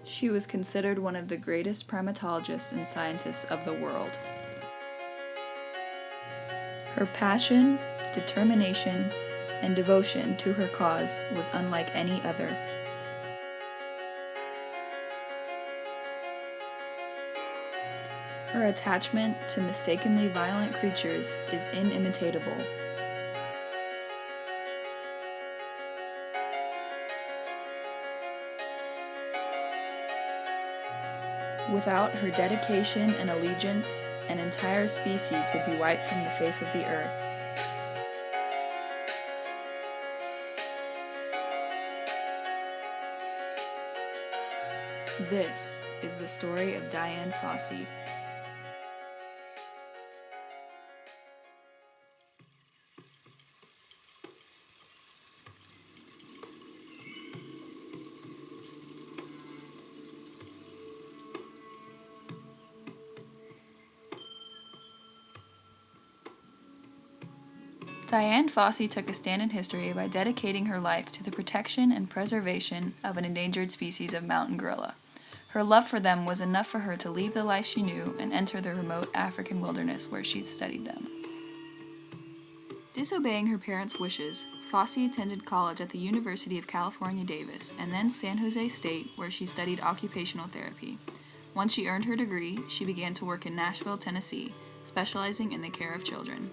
She was considered one of the greatest primatologists and scientists of the world. Her passion, determination, and devotion to her cause was unlike any other. Her attachment to mistakenly violent creatures is inimitatable. Without her dedication and allegiance, an entire species would be wiped from the face of the earth. This is the story of Dian Fossey. Dian Fossey took a stand in history by dedicating her life to the protection and preservation of an endangered species of mountain gorilla. Her love for them was enough for her to leave the life she knew and enter the remote African wilderness where she studied them. Disobeying her parents' wishes, Fossey attended college at the University of California, Davis, and then San Jose State, where she studied occupational therapy. Once she earned her degree, she began to work in Nashville, Tennessee, specializing in the care of children.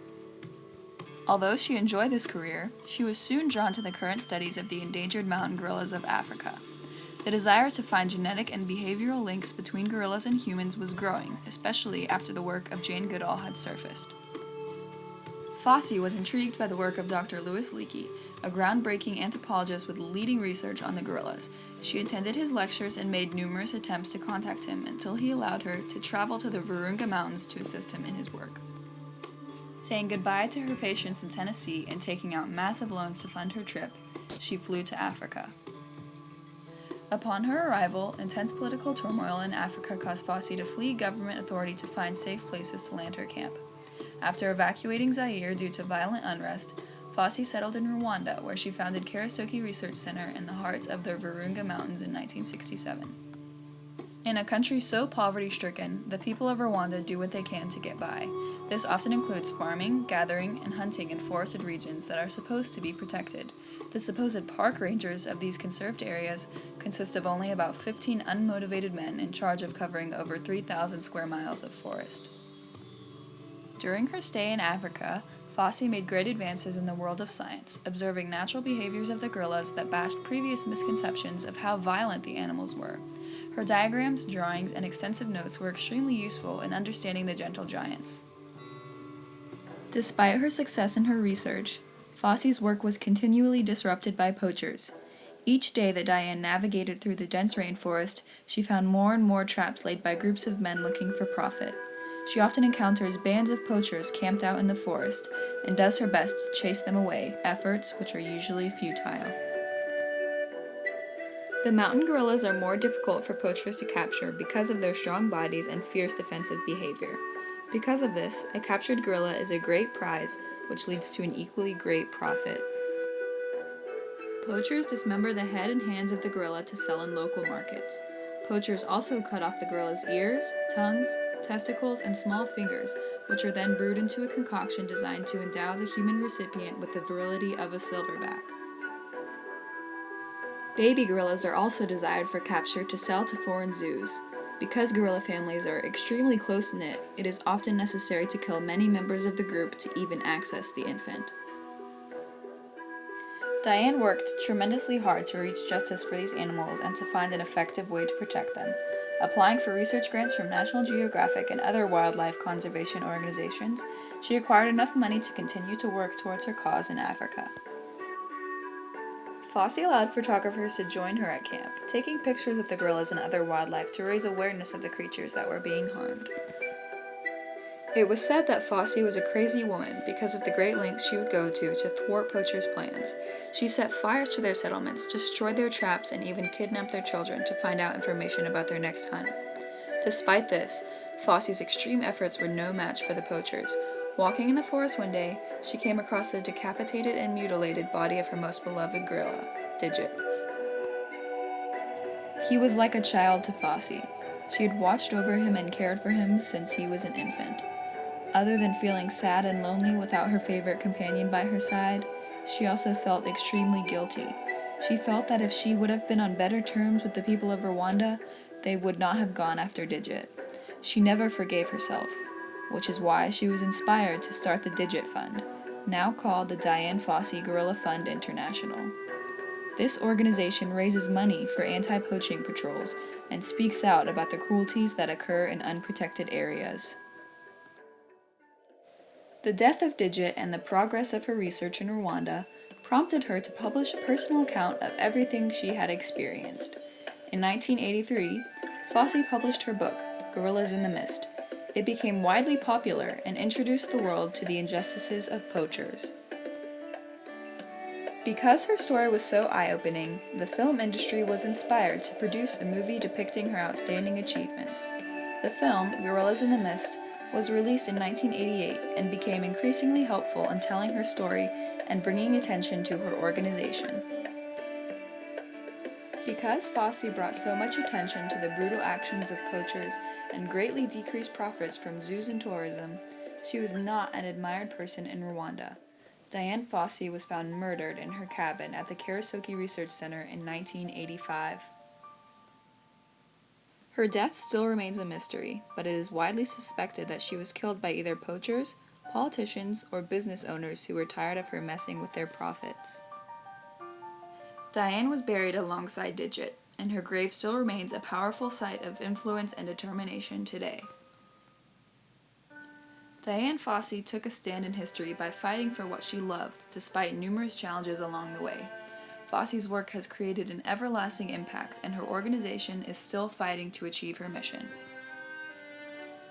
Although she enjoyed this career, she was soon drawn to the current studies of the endangered mountain gorillas of Africa. The desire to find genetic and behavioral links between gorillas and humans was growing, especially after the work of Jane Goodall had surfaced. Fossey was intrigued by the work of Dr. Louis Leakey, a groundbreaking anthropologist with leading research on the gorillas. She attended his lectures and made numerous attempts to contact him until he allowed her to travel to the Virunga Mountains to assist him in his work. Saying goodbye to her patients in Tennessee and taking out massive loans to fund her trip, she flew to Africa. Upon her arrival, intense political turmoil in Africa caused Fossey to flee government authority to find safe places to land her camp. After evacuating Zaire due to violent unrest, Fossey settled in Rwanda, where she founded Karasoke Research Center in the heart of the Virunga Mountains in 1967. In a country so poverty-stricken, the people of Rwanda do what they can to get by. This often includes farming, gathering, and hunting in forested regions that are supposed to be protected. The supposed park rangers of these conserved areas consist of only about 15 unmotivated men in charge of covering over 3,000 square miles of forest. During her stay in Africa, Fossey made great advances in the world of science, observing natural behaviors of the gorillas that bashed previous misconceptions of how violent the animals were. Her diagrams, drawings, and extensive notes were extremely useful in understanding the gentle giants. Despite her success in her research, Fossey's work was continually disrupted by poachers. Each day that Dian navigated through the dense rainforest, she found more and more traps laid by groups of men looking for profit. She often encounters bands of poachers camped out in the forest and does her best to chase them away, efforts which are usually futile. The mountain gorillas are more difficult for poachers to capture because of their strong bodies and fierce defensive behavior. Because of this, a captured gorilla is a great prize, which leads to an equally great profit. Poachers dismember the head and hands of the gorilla to sell in local markets. Poachers also cut off the gorilla's ears, tongues, testicles, and small fingers, which are then brewed into a concoction designed to endow the human recipient with the virility of a silverback. Baby gorillas are also desired for capture to sell to foreign zoos. Because gorilla families are extremely close-knit, it is often necessary to kill many members of the group to even access the infant. Dian worked tremendously hard to reach justice for these animals and to find an effective way to protect them, applying for research grants from National Geographic and other wildlife conservation organizations. She acquired enough money to continue to work towards her cause in Africa. Fossey allowed photographers to join her at camp, taking pictures of the gorillas and other wildlife to raise awareness of the creatures that were being harmed. It was said that Fossey was a crazy woman because of the great lengths she would go to thwart poachers' plans. She set fires to their settlements, destroyed their traps, and even kidnapped their children to find out information about their next hunt. Despite this, Fossey's extreme efforts were no match for the poachers. Walking in the forest one day, she came across the decapitated and mutilated body of her most beloved gorilla, Digit. He was like a child to Fossey. She had watched over him and cared for him since he was an infant. Other than feeling sad and lonely without her favorite companion by her side, she also felt extremely guilty. She felt that if she would have been on better terms with the people of Rwanda, they would not have gone after Digit. She never forgave herself, which is why she was inspired to start the Digit Fund, now called the Dian Fossey Gorilla Fund International. This organization raises money for anti-poaching patrols and speaks out about the cruelties that occur in unprotected areas. The death of Digit and the progress of her research in Rwanda prompted her to publish a personal account of everything she had experienced. In 1983, Fossey published her book, Gorillas in the Mist. It became widely popular and introduced the world to the injustices of poachers. Because her story was so eye-opening, the film industry was inspired to produce a movie depicting her outstanding achievements. The film, Gorillas in the Mist, was released in 1988 and became increasingly helpful in telling her story and bringing attention to her organization. Because Fossey brought so much attention to the brutal actions of poachers and greatly decreased profits from zoos and tourism, she was not an admired person in Rwanda. Dian Fossey was found murdered in her cabin at the Karasoke Research Center in 1985. Her death still remains a mystery, but it is widely suspected that she was killed by either poachers, politicians, or business owners who were tired of her messing with their profits. Dian was buried alongside Digit, and her grave still remains a powerful site of influence and determination today. Dian Fossey took a stand in history by fighting for what she loved, despite numerous challenges along the way. Fossey's work has created an everlasting impact, and her organization is still fighting to achieve her mission.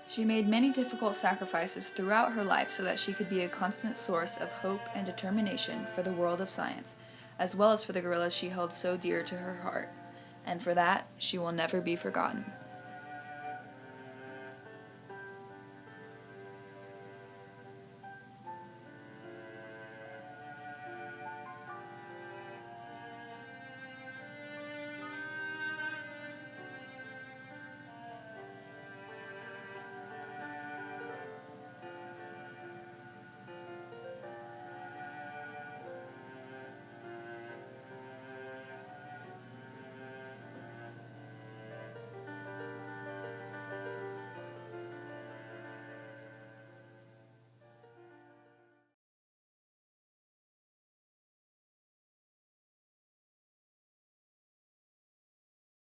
She made many difficult sacrifices throughout her life so that she could be a constant source of hope and determination for the world of science, as well as for the gorillas she held so dear to her heart. And for that, she will never be forgotten.